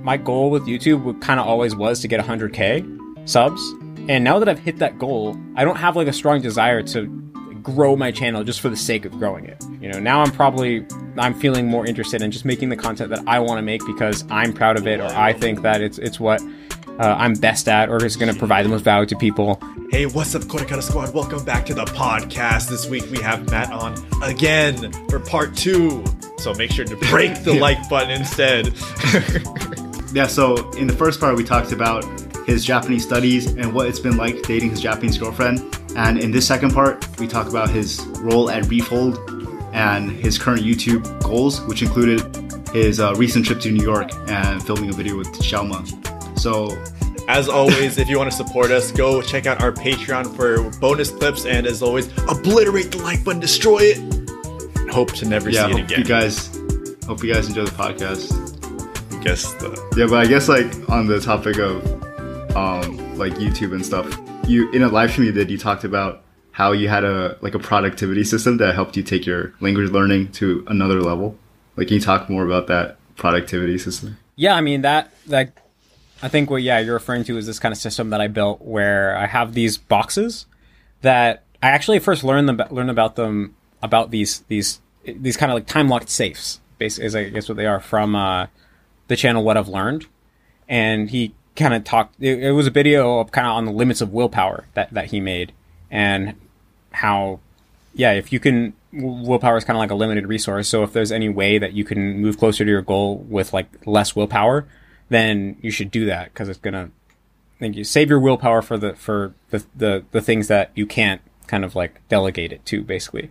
my goal with YouTube kind of always was to get 100K subs. And now that I've hit that goal, I don't have like a strong desire to grow my channel just for the sake of growing it. You know, now I'm feeling more interested in just making the content that I want to make because I'm proud of it, or I think that it's what I'm best at, or is going to provide the most value to people. Hey, what's up, Korekara Squad? Welcome back to the podcast. This week we have Matt on again for part 2. So make sure to break the like button instead. Yeah, so in the first part we talked about his Japanese studies and what it's been like dating his Japanese girlfriend. And in this second part, we talk about his role at Refold and his current YouTube goals, which included his recent trip to New York and filming a video with Xiaoma. So, as always, if you want to support us, go check out our Patreon for bonus clips. And as always, obliterate the like button, destroy it. And hope to never see it again. Hope you guys enjoy the podcast. But I guess like on the topic of like YouTube and stuff, you in a live stream you talked about how you had a productivity system that helped you take your language learning to another level. Like, can you talk more about that productivity system? Yeah, I mean that I think what you're referring to is this kind of system that I built where I have these boxes that I actually first learned about these kind of like time locked safes, basically, is I guess what they are, from the channel What I've Learned. And he kind of talked, it was a video of kind of on the limits of willpower that he made, and how, if you can, willpower is kind of like a limited resource. So if there's any way that you can move closer to your goal with like less willpower, then you should do that, because it's gonna, you save your willpower for the things that you can't kind of like delegate it to, basically.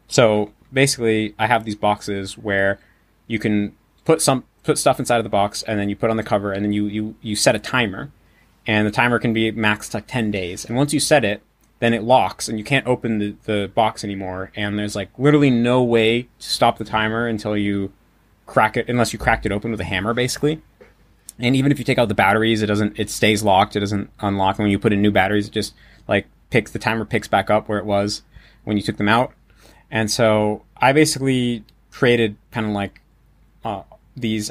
So basically, I have these boxes where you can put stuff inside of the box, and then you put on the cover, and then you set a timer, and the timer can be maxed like 10 days. And once you set it, then it locks, and you can't open the box anymore. And there's like literally no way to stop the timer until you crack it, unless you cracked it open with a hammer, basically. And even if you take out the batteries, it stays locked. It doesn't unlock. And when you put in new batteries, it just like the timer picks back up where it was when you took them out. And so I basically created kind of like I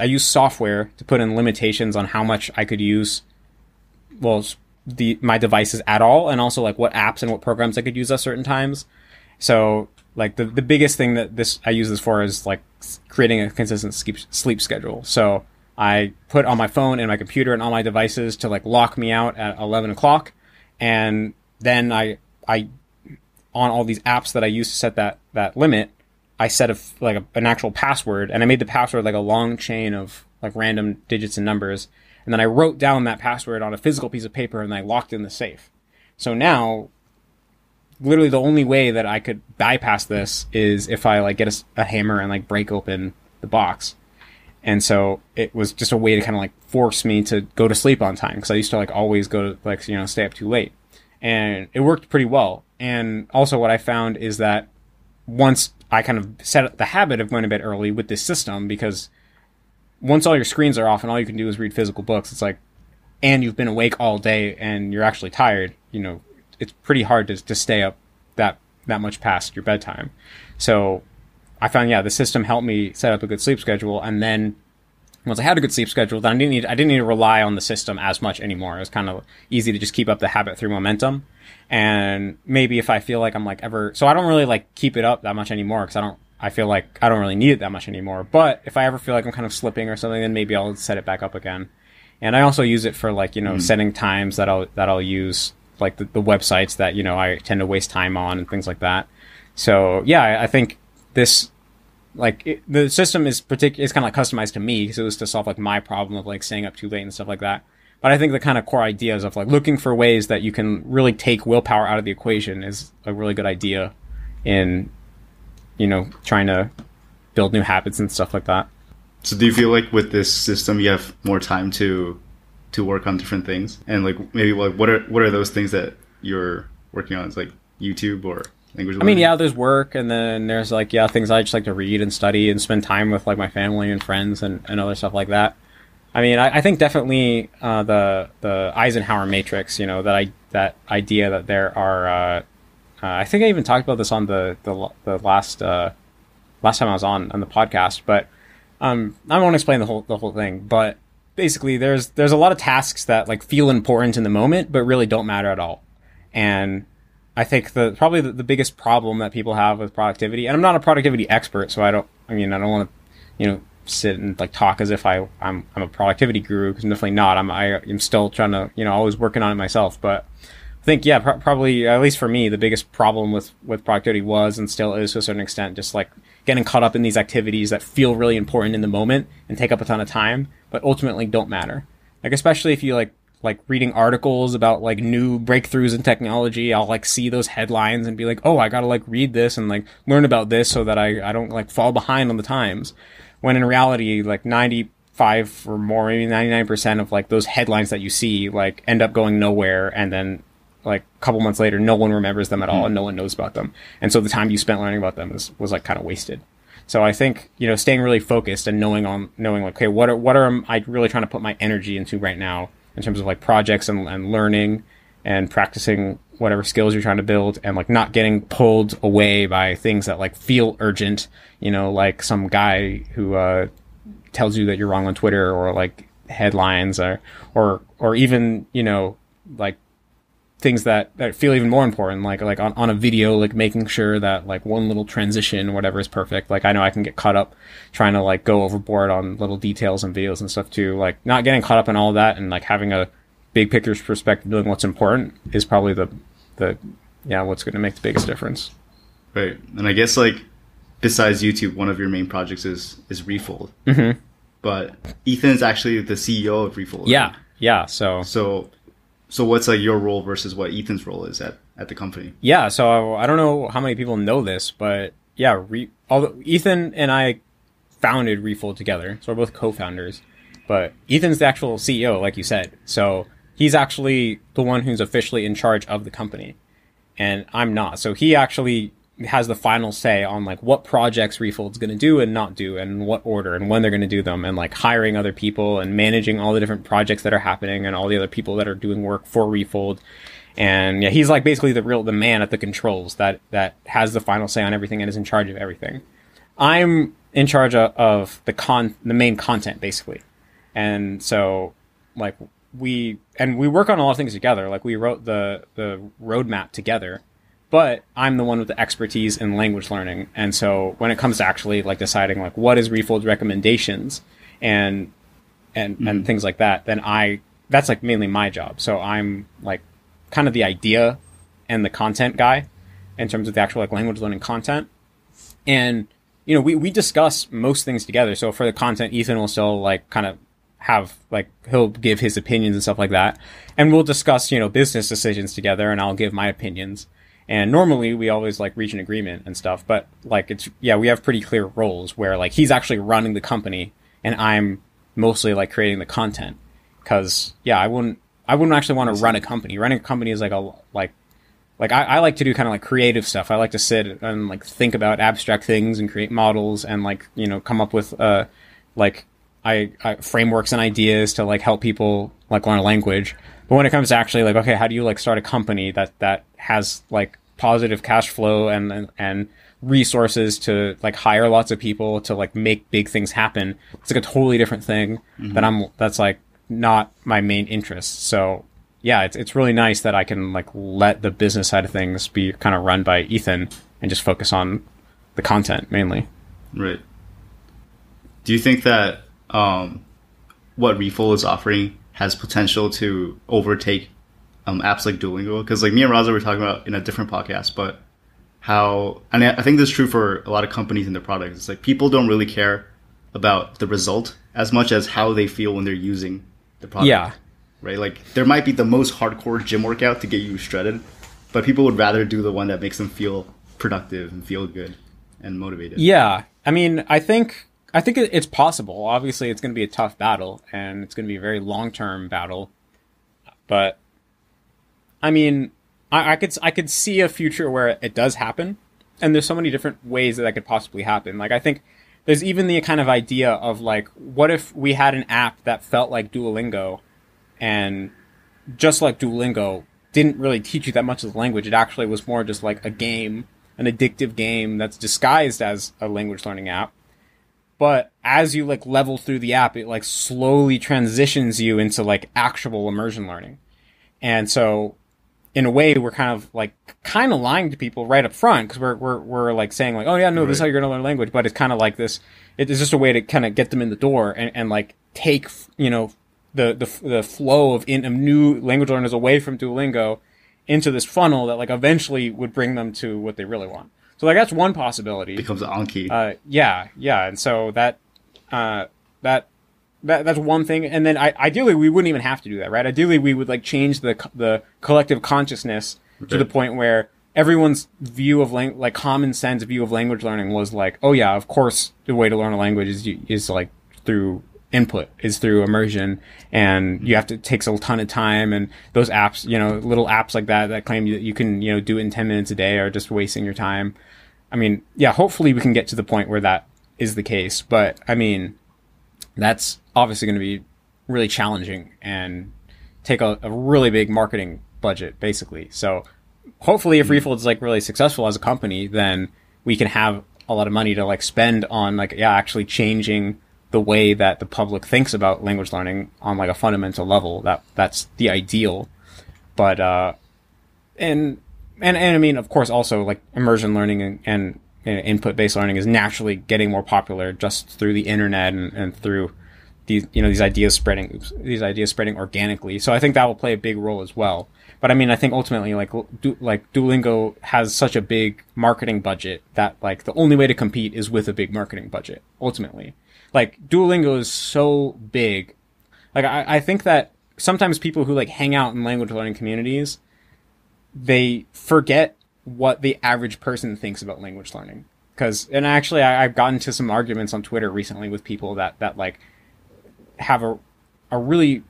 use software to put in limitations on how much I could use, my devices at all, and also like what apps and what programs I could use at certain times. So like the biggest thing that I use this for is like creating a consistent sleep schedule. So I put on my phone and my computer and all my devices to like lock me out at 11 o'clock. And then I on all these apps that I use to set that limit, I set an actual password, and I made the password like a long chain of like random digits and numbers. And then I wrote down that password on a physical piece of paper, and I locked in the safe. So now, literally the only way that I could bypass this is if I like get a hammer and like break open the box. And so it was just a way to kind of like force me to go to sleep on time, because I used to like always go to stay up too late. And it worked pretty well. And also what I found is that once I kind of set the habit of going to bed early with this system, because once all your screens are off and all you can do is read physical books, it's like, and you've been awake all day and you're actually tired, it's pretty hard to stay up that much past your bedtime. So I found, the system helped me set up a good sleep schedule. And then once I had a good sleep schedule, then I didn't need to rely on the system as much anymore. It was kind of easy to just keep up the habit through momentum. And maybe if I feel like I'm like so I don't really like keep it up that much anymore, because I feel like I don't really need it that much anymore. But if I ever feel like I'm kind of slipping or something, then maybe I'll set it back up again. And I also use it for like, setting times that I'll use, like the websites that, I tend to waste time on and things like that. So I think this, the system is kind of like customized to me, because it was to solve like my problem of like staying up too late and stuff like that. But I think the kind of core ideas of like looking for ways that you can really take willpower out of the equation is a really good idea in, trying to build new habits and stuff like that. So do you feel like with this system you have more time to work on different things? And like maybe like what are those things that you're working on? It's like YouTube or language learning? I mean, there's work, and then there's like things I just like to read and study and spend time with like my family and friends and other stuff like that. I mean, I think definitely the Eisenhower matrix, that idea that there are, I think I even talked about this on the last time I was on the podcast, but I won't explain the whole thing. But basically there's a lot of tasks that like feel important in the moment, but really don't matter at all. And I think probably the biggest problem that people have with productivity, and I'm not a productivity expert, so I don't want to, sit and like talk as if I'm a productivity guru, because I'm definitely not. I'm still trying to, always working on it myself. But I think, yeah, probably, at least for me, the biggest problem with productivity was and still is to a certain extent just like getting caught up in these activities that feel really important in the moment and take up a ton of time, but ultimately don't matter. Like, especially if you like reading articles about like new breakthroughs in technology, I'll like see those headlines and be like, oh, I gotta like read this and like learn about this so that I don't like fall behind on the times. When in reality, like 95 or more, maybe 99% of like those headlines that you see like end up going nowhere, and then like a couple months later, no one remembers them at all and no one knows about them. And so the time you spent learning about them was like kind of wasted. So I think, staying really focused and knowing like, okay, what are I really trying to put my energy into right now in terms of like projects and learning and practicing whatever skills you're trying to build, and like not getting pulled away by things that like feel urgent, like some guy who tells you that you're wrong on Twitter, or like headlines, or even, like things that feel even more important, like on a video, like making sure that like one little transition or whatever is perfect. Like I know I can get caught up trying to like go overboard on little details and videos and stuff too. Like not getting caught up in all that and like having a big picture perspective, doing what's important is probably what's going to make the biggest difference. Right. And I guess like besides YouTube, one of your main projects is Refold. Mm-hmm. But Ethan's actually the CEO of Refold. Yeah. Right? Yeah. So what's like your role versus what Ethan's role is at the company? Yeah. So I don't know how many people know this, but yeah, Ethan and I founded Refold together. So we're both co-founders, but Ethan's the actual CEO, like you said. So he's actually the one who's officially in charge of the company, and I'm not. So he actually has the final say on like what projects Refold's going to do and not do, and what order and when they're going to do them, and like hiring other people and managing all the different projects that are happening and all the other people that are doing work for Refold. And yeah, he's like basically the man at the controls that has the final say on everything and is in charge of everything. I'm in charge of the main content basically. And so like we work on a lot of things together. Like we wrote the roadmap together, but I'm the one with the expertise in language learning. And so when it comes to actually like deciding like what is Refold's recommendations and things like that, then that's like mainly my job. So I'm like kind of the idea and the content guy in terms of the actual like language learning content. And, we discuss most things together. So for the content, Ethan will still like kind of have like, he'll give his opinions and stuff like that. And we'll discuss, business decisions together, and I'll give my opinions. And normally we always like reach an agreement and stuff, but like we have pretty clear roles where like he's actually running the company and I'm mostly like creating the content. Cause I wouldn't actually want to run a company. Running a company is like I like to do kind of like creative stuff. I like to sit and like think about abstract things and create models and like, come up with like frameworks and ideas to like help people like learn a language. But when it comes to actually like, okay, how do you like start a company that has like positive cash flow and resources to like hire lots of people to like make big things happen? It's like a totally different thing that's like not my main interest. So yeah, it's really nice that I can like let the business side of things be kind of run by Ethan and just focus on the content mainly. Right. Do you think that what Refold is offering has potential to overtake apps like Duolingo? Because like me and Raza were talking about in a different podcast, but and I think this is true for a lot of companies and their products. It's like people don't really care about the result as much as how they feel when they're using the product. Yeah. Right? Like there might be the most hardcore gym workout to get you shredded, but people would rather do the one that makes them feel productive and feel good and motivated. Yeah. I mean, I think it's possible. Obviously, it's going to be a tough battle, and it's going to be a very long-term battle. But I mean, I could see a future where it does happen, and there's so many different ways that could possibly happen. Like I think there's even the kind of idea of like, what if we had an app that felt like Duolingo, and just like Duolingo didn't really teach you that much of the language. It actually was more just like a game, an addictive game that's disguised as a language learning app. but as you like level through the app, it like slowly transitions you into like actual immersion learning. And so in a way, we're kind of lying to people right up front, because we're like saying like, oh yeah, no, this is how you're going to learn language. But it's kind of like this, it's just a way to kind of get them in the door and like take, you know, the flow of new language learners away from Duolingo into this funnel that like eventually would bring them to what they really want. So like that's one possibility. Becomes an Anki. Yeah. And so that's one thing. And then ideally we wouldn't even have to do that, right? Ideally we would like change the collective consciousness to the point where everyone's view of like common sense view of language learning was like, oh yeah, of course the way to learn a language is like through input, is through immersion, and you have to take a ton of time, and those apps, you know, little apps like that claim that you can, you know, do it in 10 minutes a day are just wasting your time. I mean, yeah, hopefully we can get to the point where that is the case, but I mean, that's obviously going to be really challenging and take a really big marketing budget, basically. So hopefully if Refold is like really successful as a company, then we can have a lot of money to like spend on like, yeah, actually changing the way that the public thinks about language learning on like a fundamental level. That's the ideal. But, and I mean, of course, also like immersion learning and input-based learning is naturally getting more popular just through the internet and through these ideas spreading organically. So I think that will play a big role as well. But I mean, I think ultimately like Duolingo has such a big marketing budget that like the only way to compete is with a big marketing budget ultimately. Like Duolingo is so big. Like I think that sometimes people who like hang out in language learning communities, they forget what the average person thinks about language learning. And actually I've gotten into some arguments on Twitter recently with people that like have a really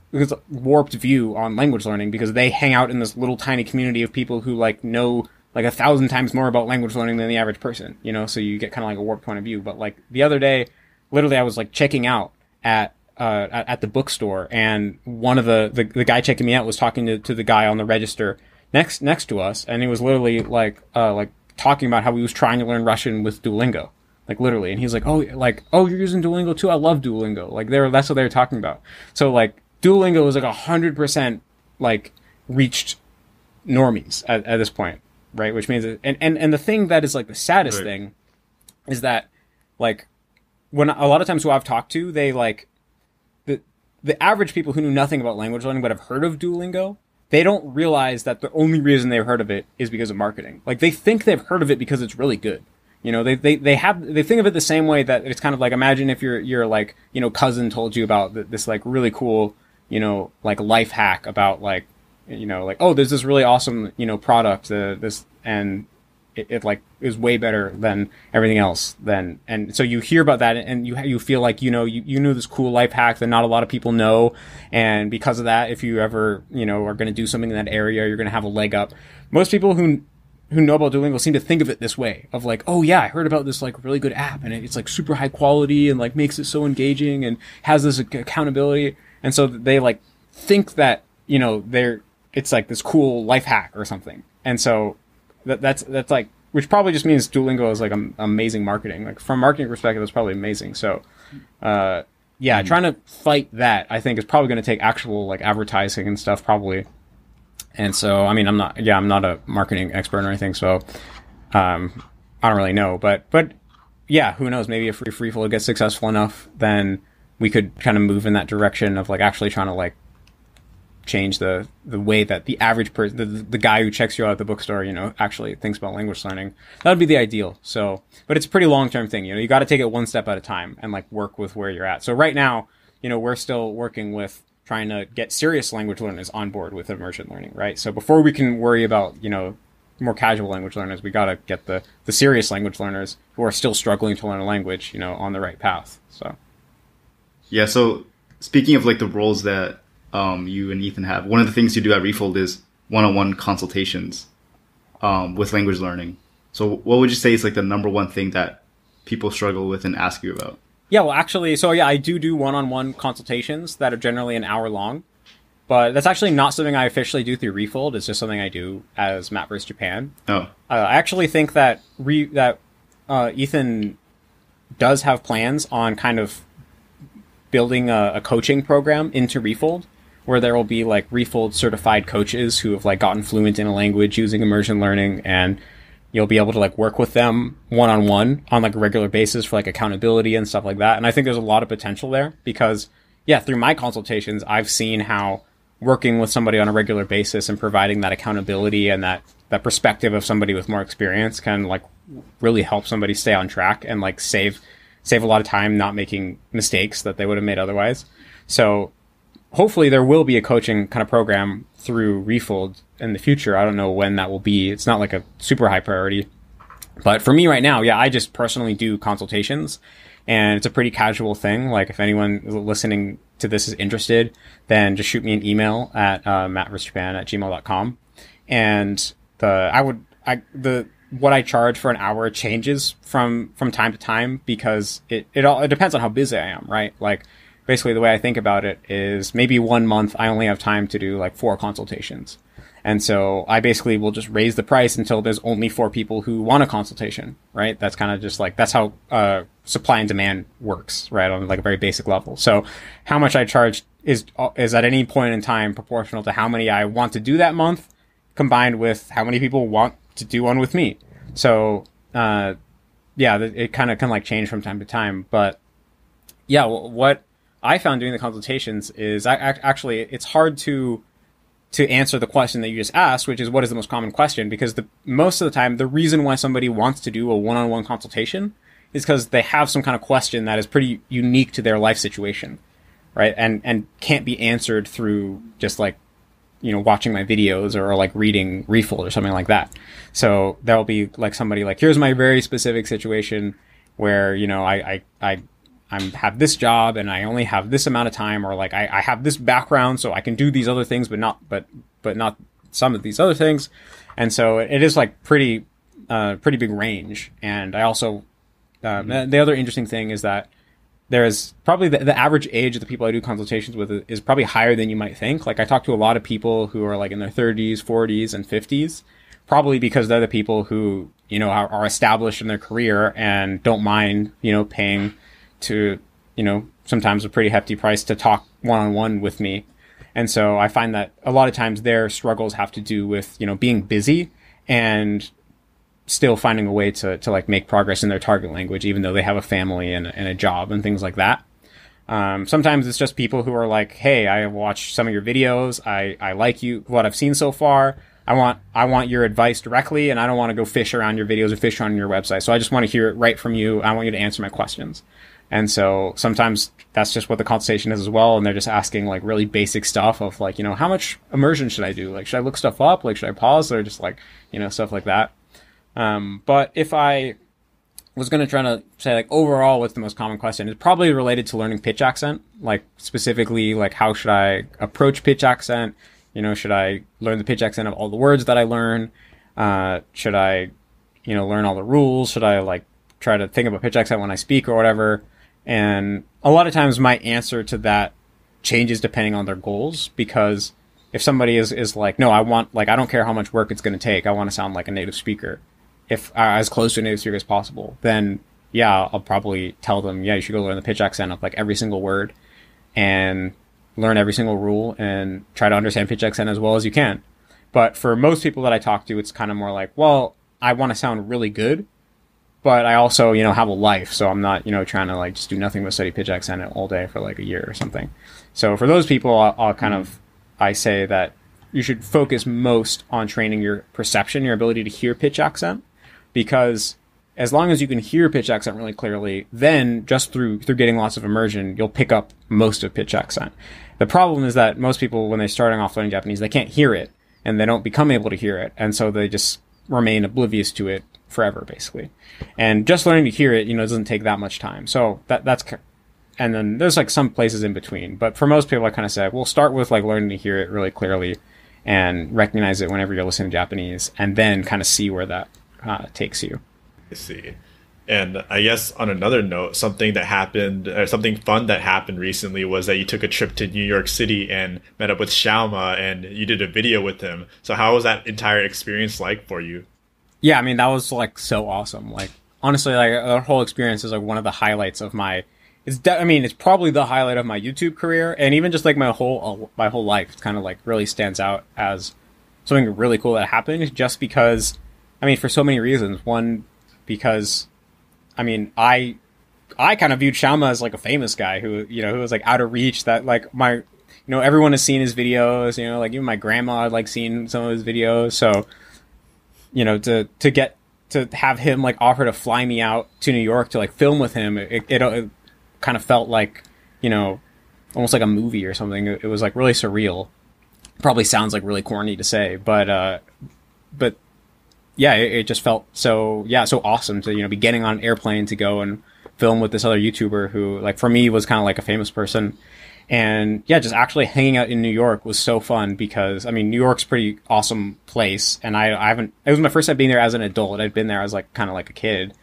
warped view on language learning, because they hang out in this little tiny community of people who like know like 1,000 times more about language learning than the average person, you know? So you get kind of like a warped point of view. But like the other day, literally I was like checking out at the bookstore, and one of the guy checking me out was talking to the guy on the register next to us, and he was literally like talking about how he was trying to learn Russian with Duolingo, like literally, and he's like, oh, you're using Duolingo too? I love Duolingo. Like that's what they were talking about. So like Duolingo is like 100% like reached normies at this point, right? Which means and the thing that is like the saddest thing is that like when a lot of times who I've talked to, they like the average people who knew nothing about language learning but have heard of Duolingo, they don't realize that the only reason they've heard of it is because of marketing. Like they think they've heard of it because it's really good. You know, they think of it the same way that it's kind of like, imagine if your like, you know, cousin told you about this like really cool, you know, like life hack about like, you know, like, oh, there's this really awesome, you know, product, and it like is way better than everything else. And so you hear about that and you feel like, you know, you knew this cool life hack that not a lot of people know. And because of that, if you ever, you know, are going to do something in that area, you're going to have a leg up. Most people who know about Duolingo seem to think of it this way, of like, oh yeah, I heard about this like really good app and it's like super high quality and like makes it so engaging and has this accountability. And so they like think that, you know, it's like this cool life hack or something. And so that's like, which probably just means Duolingo is like amazing marketing. Like from a marketing perspective, it's probably amazing. So, trying to fight that, I think, is probably going to take actual like advertising and stuff probably. And so, I mean, I'm not a marketing expert or anything, so I don't really know. But yeah, who knows? Maybe if Refold gets successful enough, then we could kind of move in that direction of like actually trying to like change the way that the average person, the guy who checks you out at the bookstore, you know, actually thinks about language learning. That would be the ideal. So, but it's a pretty long-term thing. You know, you got to take it one step at a time and like work with where you're at. So right now, you know, we're still working with trying to get serious language learners on board with immersion learning, right? So before we can worry about, you know, more casual language learners, we got to get the serious language learners who are still struggling to learn a language, you know, on the right path. So. Yeah. So speaking of like the roles that you and Ethan have, one of the things you do at Refold is one-on-one consultations with language learning. So what would you say is like the number one thing that people struggle with and ask you about? Yeah, well, actually, so yeah, I do one-on-one consultations that are generally an hour long, but that's actually not something I officially do through Refold. It's just something I do as Matt vs. Japan. Oh. I actually think that Ethan does have plans on kind of building a coaching program into Refold, where there will be like Refold certified coaches who have like gotten fluent in a language using immersion learning, and you'll be able to like work with them one-on-one on like a regular basis for like accountability and stuff like that. And I think there's a lot of potential there because, yeah, through my consultations, I've seen how working with somebody on a regular basis and providing that accountability and that perspective of somebody with more experience can like really help somebody stay on track and like save a lot of time not making mistakes that they would have made otherwise. So hopefully there will be a coaching kind of program through Refold in the future. I don't know when that will be. It's not like a super high priority. But for me right now, yeah, I just personally do consultations, and it's a pretty casual thing. Like if anyone listening to this is interested, then just shoot me an email at matt@gmail.com. And what I charge for an hour changes from time to time because it depends on how busy I am, right? Like basically the way I think about it is maybe 1 month I only have time to do like 4 consultations. And so I basically will just raise the price until there's only 4 people who want a consultation, right? That's kind of just like, that's how supply and demand works, right? On like a very basic level. So how much I charge is at any point in time proportional to how many I want to do that month, combined with how many people want to do one with me. So, yeah, it kind of can like change from time to time. But yeah, what I found doing the consultations is actually it's hard to answer the question that you just asked, which is what is the most common question? Because most of the time, the reason why somebody wants to do a one-on-one consultation is because they have some kind of question that is pretty unique to their life situation, right? And can't be answered through just like, watching my videos or like reading Refold or something like that. So there'll be like somebody like, here's my very specific situation where, I have this job and I only have this amount of time, or like I have this background so I can do these other things, but not some of these other things. And so it is like pretty big range. And I also, the other interesting thing is that there's probably the average age of the people I do consultations with is probably higher than you might think. Like I talk to a lot of people who are like in their 30s, 40s, and 50s, probably because they're the people who, are established in their career and don't mind, paying to, sometimes a pretty hefty price to talk one-on-one with me. And so I find that a lot of times their struggles have to do with, being busy and still finding a way to like make progress in their target language, even though they have a family and a job and things like that. Sometimes it's just people who are like, hey, I watched some of your videos. I like what I've seen so far. I want your advice directly, and I don't want to go fish around your videos or fish around your website. So I just want to hear it right from you. I want you to answer my questions. And so sometimes that's just what the consultation is as well. And they're just asking like really basic stuff of like, how much immersion should I do? Like, should I look stuff up? Like, should I pause? Or just like, stuff like that. But if I was going to try to say like overall, what's the most common question, it's probably related to learning pitch accent. Like specifically, like how should I approach pitch accent? Should I learn the pitch accent of all the words that I learn? Should I, learn all the rules? Should I like try to think about pitch accent when I speak or whatever? And a lot of times my answer to that changes depending on their goals, because if somebody is like, no, I don't care how much work it's going to take. I want to sound like a native speaker. If as close to a native speaker as possible, then yeah, I'll probably tell them, yeah, you should go learn the pitch accent of like every single word and learn every single rule and try to understand pitch accent as well as you can. But for most people that I talk to, it's kind of more like, well, I want to sound really good, but I also, have a life. So I'm not, trying to like just do nothing but study pitch accent all day for like a year or something. So for those people, I say that you should focus most on training your perception, your ability to hear pitch accent, because as long as you can hear pitch accent really clearly, then just through getting lots of immersion, you'll pick up most of pitch accent. The problem is that most people, when they're starting off learning Japanese, they can't hear it and they don't become able to hear it. And so they just remain oblivious to it forever, basically. And just learning to hear it, doesn't take that much time. So that's, and then there's like some places in between. But for most people, I kind of say, we'll start with like learning to hear it really clearly and recognize it whenever you're listening to Japanese, and then kind of see where that takes you. I see. And I guess on another note, something that happened, or something fun that happened recently, was that you took a trip to New York City and met up with Xiaoma, and you did a video with him. So how was that entire experience like for you? Yeah, I mean, that was like so awesome. Like honestly, like the whole experience is like one of the highlights of my. I mean, it's probably the highlight of my YouTube career, and even just like my whole life. It's kind of like really stands out as something really cool that happened, just because. I mean, for so many reasons. One, because, I mean, I kind of viewed Xiaoma as like a famous guy who was like out of reach. That like everyone has seen his videos. Like even my grandma had like seen some of his videos. So, to have him like offer to fly me out to New York to like film with him, it kind of felt like, almost like a movie or something. It was like really surreal. Probably sounds like really corny to say, but yeah, it just felt so awesome to, be getting on an airplane to go and film with this other YouTuber who, like, for me was kind of like a famous person. And yeah, just actually hanging out in New York was so fun because, I mean, New York's a pretty awesome place. And it was my first time being there as an adult. I'd been there as like kind of like a kid,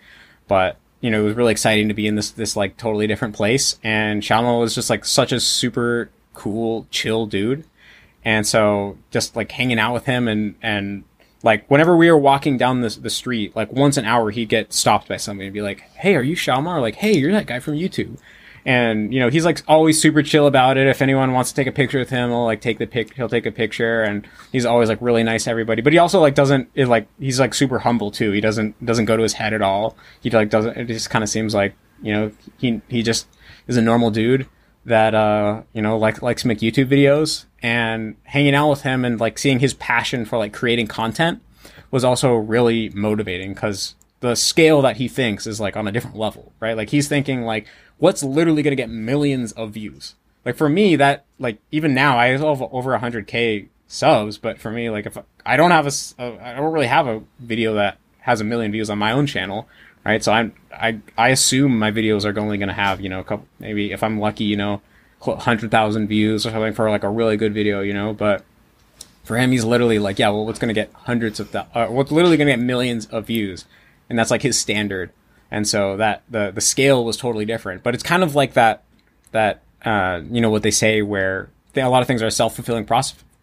but it was really exciting to be in this like totally different place. And Xiaoma was just like such a super cool, chill dude. And so just like hanging out with him and like whenever we were walking down the street, like once an hour, he'd get stopped by somebody and be like, "Hey, are you Xiaoma?" Or like, "Hey, you're that guy from YouTube." And, he's like always super chill about it. If anyone wants to take a picture with him, he'll take a picture, and he's always like really nice to everybody. But he also like he's like super humble too. He doesn't go to his head at all. He like doesn't, it just kind of seems like, he just is a normal dude that, likes to make YouTube videos. And hanging out with him and like seeing his passion for like creating content was also really motivating because the scale that he thinks is like on a different level, right? Like he's thinking like, what's literally going to get millions of views? Like for me, that like even now I have over 100K subs, but for me, like if I don't really have a video that has 1 million views on my own channel, right? So I assume my videos are only going to have, a couple, maybe if I'm lucky, 100,000 views or something for like a really good video, but for him, he's literally like, yeah, well, what's going to get what's literally going to get millions of views. And that's like his standard. And so that the scale was totally different, but it's kind of like that, what they say where a lot of things are self-fulfilling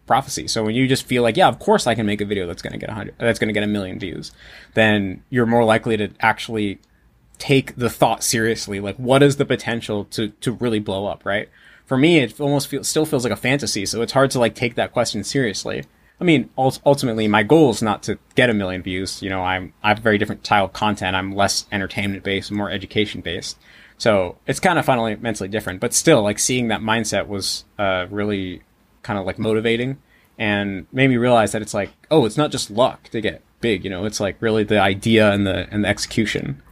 prophecy. So when you just feel like, yeah, of course I can make a video that's going to get 1 million views, then you're more likely to actually take the thought seriously. Like what is the potential to really blow up, right? For me, it almost still feels like a fantasy. So it's hard to like take that question seriously. I mean, ultimately, my goal is not to get 1 million views. I have a very different style of content. I'm less entertainment-based, more education-based. So it's kind of fundamentally different. But still, like, seeing that mindset was really kind of, like, motivating and made me realize that it's like, oh, it's not just luck to get big, it's, like, really the idea and the execution.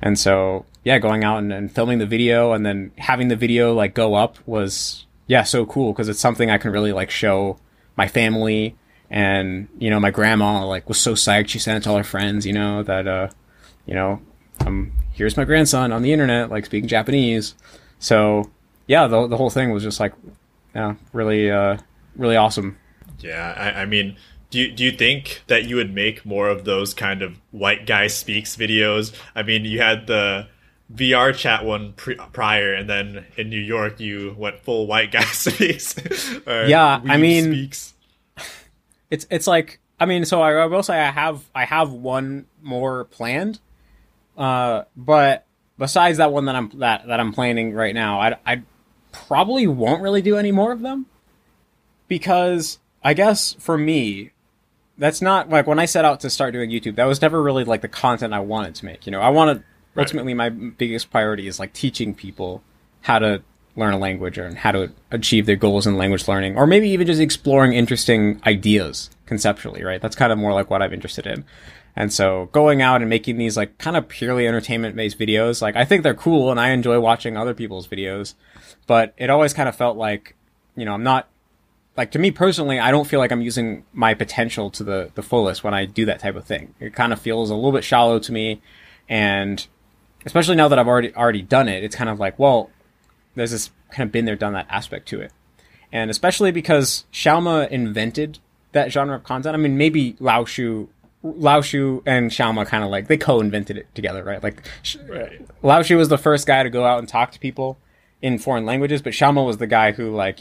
And so, yeah, going out and filming the video and then having the video, like, go up was, yeah, so cool because it's something I can really, like, show my family. And my grandma like was so psyched, she sent it to all her friends, that here's my grandson on the internet like speaking Japanese. So yeah, the whole thing was just like, yeah, really really awesome. Yeah, I mean, do you think that you would make more of those kind of white guy speaks videos? I mean, you had the VR chat one prior, and then in New York you went full white guy speaks. Yeah, I mean, speaks. It's like, I mean, so I will say I have one more planned, but besides that one that I'm planning right now, I probably won't really do any more of them because I guess for me, that's not like when I set out to start doing YouTube, that was never really like the content I wanted to make. I wanted ultimately my biggest priority is like teaching people how to learn a language and how to achieve their goals in language learning, or maybe even just exploring interesting ideas conceptually, right? That's kind of more like what I'm interested in. And so going out and making these like kind of purely entertainment-based videos, like I think they're cool and I enjoy watching other people's videos, but it always kind of felt like, I'm not, like to me personally, I don't feel like I'm using my potential to the fullest when I do that type of thing. It kind of feels a little bit shallow to me, and especially now that I've already done it, it's kind of like, well, there's this kind of been there, done that aspect to it. And especially because Xiaoma invented that genre of content. I mean, maybe Lao Shu and Xiaoma kind of like, they co-invented it together, right? Like, Lao Shu was the first guy to go out and talk to people in foreign languages, but Xiaoma was the guy who, like,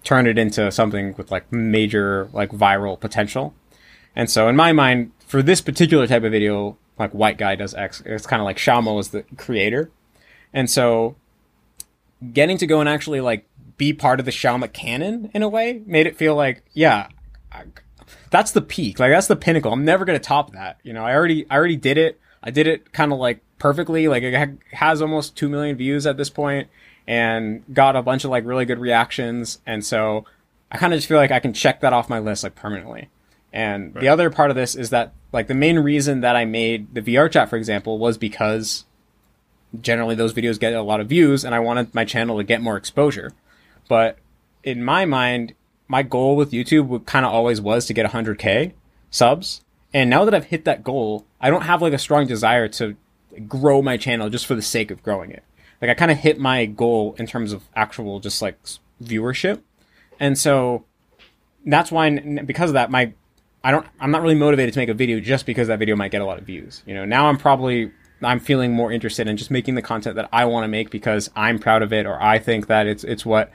turned it into something with, like, major, like, viral potential. And so in my mind, for this particular type of video, like White Guy Does X, it's kind of like Xiaomo was the creator. And so getting to go and actually like be part of the Xiaomo canon in a way made it feel like, yeah, that's the peak. Like that's the pinnacle. I'm never going to top that. You know, I already did it. I did it kind of like perfectly. Like it has almost 2 million views at this point and got a bunch of like really good reactions. And so I kind of just feel like I can check that off my list like permanently. And the other part of this is that like the main reason that I made the VR chat, for example, was because generally those videos get a lot of views and I wanted my channel to get more exposure. But in my mind, my goal with YouTube kind of always was to get 100K subs. And now that I've hit that goal, I don't have like a strong desire to grow my channel just for the sake of growing it. Like I kind of hit my goal in terms of actual just like viewership. And so that's why, because of that, I'm not really motivated to make a video just because that video might get a lot of views. You know, now I'm feeling more interested in just making the content that I want to make because I'm proud of it, or I think that it's what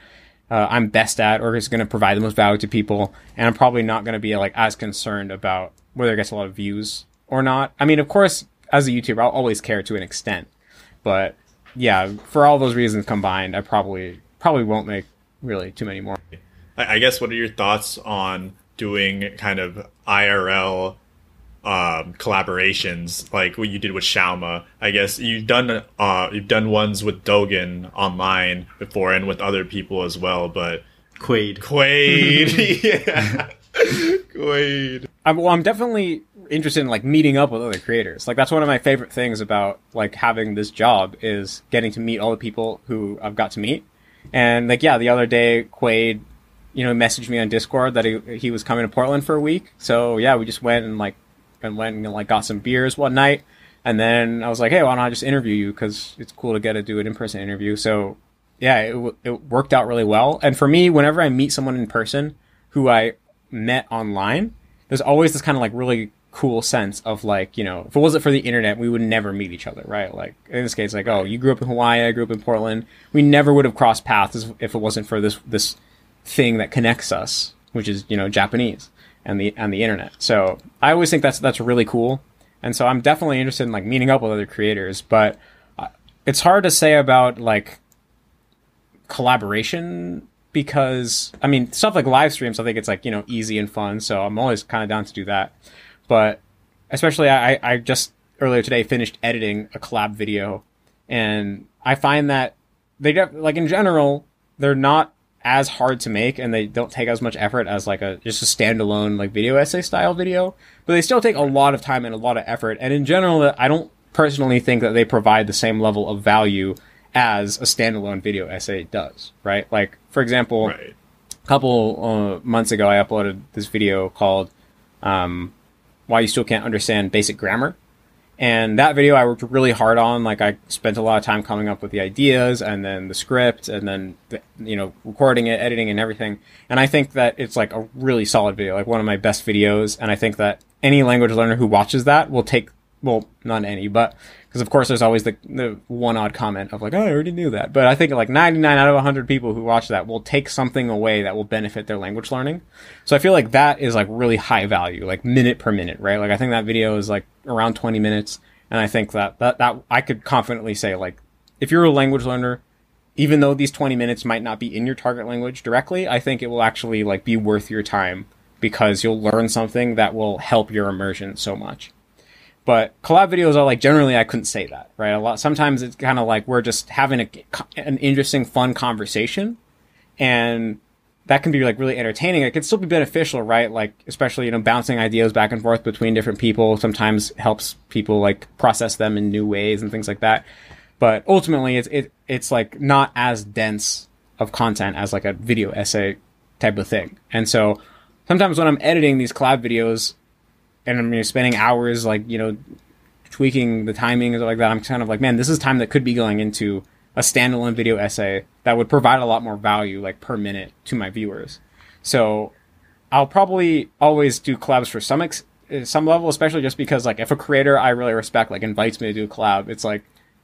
I'm best at, or is going to provide the most value to people. And I'm probably not going to be like as concerned about whether it gets a lot of views or not. I mean, of course, as a YouTuber, I'll always care to an extent, but yeah, for all those reasons combined, I probably won't make really too many more. I guess, what are your thoughts on doing kind of IRL collaborations like what you did with Xiaoma? I guess you've done ones with Dogen online before and with other people as well, but Quaid, yeah, Quaid. I'm definitely interested in like meeting up with other creators. Like that's one of my favorite things about like having this job is getting to meet all the people who I've got to meet. And like, yeah, the other day Quaid, you know, messaged me on Discord that he was coming to Portland for a week. So yeah, we just went and got some beers one night. And then I was like, hey, why don't I just interview you? Cause it's cool to get to do an in-person interview. So yeah, it worked out really well. And for me, whenever I meet someone in person who I met online, there's always this kind of like really cool sense of like, you know, if it wasn't for the internet, we would never meet each other, right? Like in this case, like, oh, you grew up in Hawaii, I grew up in Portland. We never would have crossed paths if it wasn't for this thing that connects us, which is, you know, Japanese and the internet. So I always think that's really cool. And so I'm definitely interested in like meeting up with other creators, but it's hard to say about like collaboration because I mean, stuff like live streams, I think it's like, you know, easy and fun. So I'm always kind of down to do that. But especially I just earlier today finished editing a collab video, and I find that they like in general, they're not as hard to make and they don't take as much effort as like just a standalone like video essay style video, but they still take a lot of time and a lot of effort. And in general, I don't personally think that they provide the same level of value as a standalone video essay does, right? Like for example, a couple months ago, I uploaded this video called Why You Still Can't Understand Basic Grammar. And that video I worked really hard on. Like I spent a lot of time coming up with the ideas and then the script and then, you know, recording it, editing and everything. And I think that it's like a really solid video, like one of my best videos. And I think that any language learner who watches that will take, well, not any, but because of course there's always the one odd comment of like, oh, I already knew that. But I think like 99 out of 100 people who watch that will take something away that will benefit their language learning. So I feel like that is like really high value, like minute per minute, right? Like I think that video is like around 20 minutes. And I think that I could confidently say like, if you're a language learner, even though these 20 minutes might not be in your target language directly, I think it will actually like be worth your time because you'll learn something that will help your immersion so much. But collab videos are like, generally I couldn't say that, right? Sometimes it's kind of like we're just having an interesting, fun conversation, and that can be like really entertaining. It can still be beneficial, right? Like, especially, you know, bouncing ideas back and forth between different people sometimes helps people like process them in new ways and things like that. But ultimately it's like not as dense of content as like a video essay type of thing. And so sometimes when I'm editing these collab videos, and I'm spending hours, like, you know, tweaking the timing and like that, I'm kind of like, man, this is time that could be going into a standalone video essay that would provide a lot more value, like per minute, to my viewers. So I'll probably always do collabs for some level, especially just because, like, if a creator I really respect, like, invites me to do a collab, it's like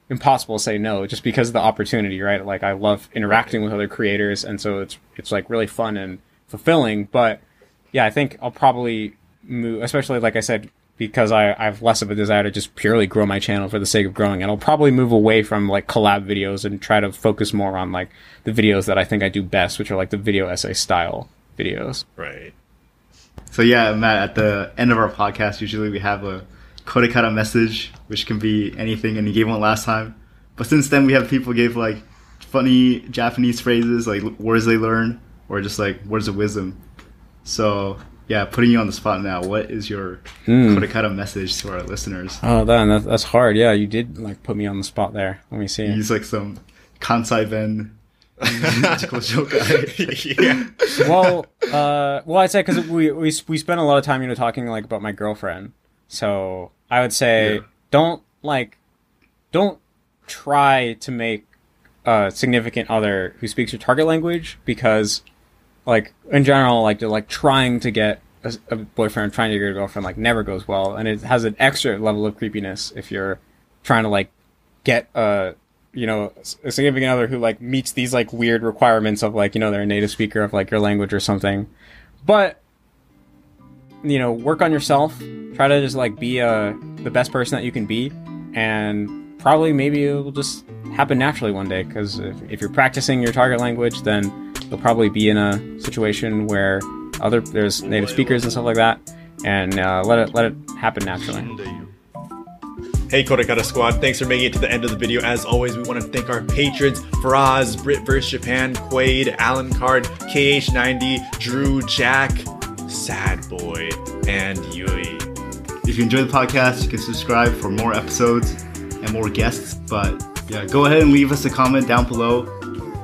impossible to say no just because of the opportunity, right? Like, I love interacting with other creators, and so it's like really fun and fulfilling. But yeah, I think I'll probably move, especially like I said, because I have less of a desire to just purely grow my channel for the sake of growing. And I'll probably move away from like collab videos and try to focus more on like the videos that I think I do best, which are like the video essay style videos. Right. So yeah, Matt, at the end of our podcast, usually we have a Kodekara message, which can be anything, and you gave one last time. But since then, we have people give like funny Japanese phrases, like words they learn, or just like words of wisdom. So yeah, putting you on the spot now, what is your Kodekara message to our listeners? Oh, that's hard. Yeah, you did like put me on the spot there. Let me see. Use like some Kansai Ben. Yeah. Well, I'd say because we spent a lot of time, talking like about my girlfriend. So I would say don't try to make a significant other who speaks your target language, because like in general, like trying to get a boyfriend, trying to get a girlfriend, like never goes well, and it has an extra level of creepiness if you're trying to like get a significant other who like meets these like weird requirements of like they're a native speaker of like your language or something. But work on yourself, try to just like be the best person that you can be, and probably maybe it will just happen naturally one day, because if you're practicing your target language, then you'll probably be in a situation where there's native speakers and stuff like that, and let it happen naturally. Hey Kodekara Squad, thanks for making it to the end of the video. As always, we want to thank our patrons: Faraz, Brit vs Japan, Quaid, Alan Card, KH90, Drew, Jack, Sad Boy, and Yui. If you enjoyed the podcast, you can subscribe for more episodes and more guests. But yeah, go ahead and leave us a comment down below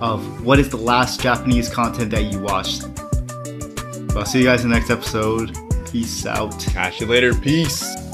of what is the last Japanese content that you watched. So I'll see you guys in the next episode. Peace out. Catch you later. Peace.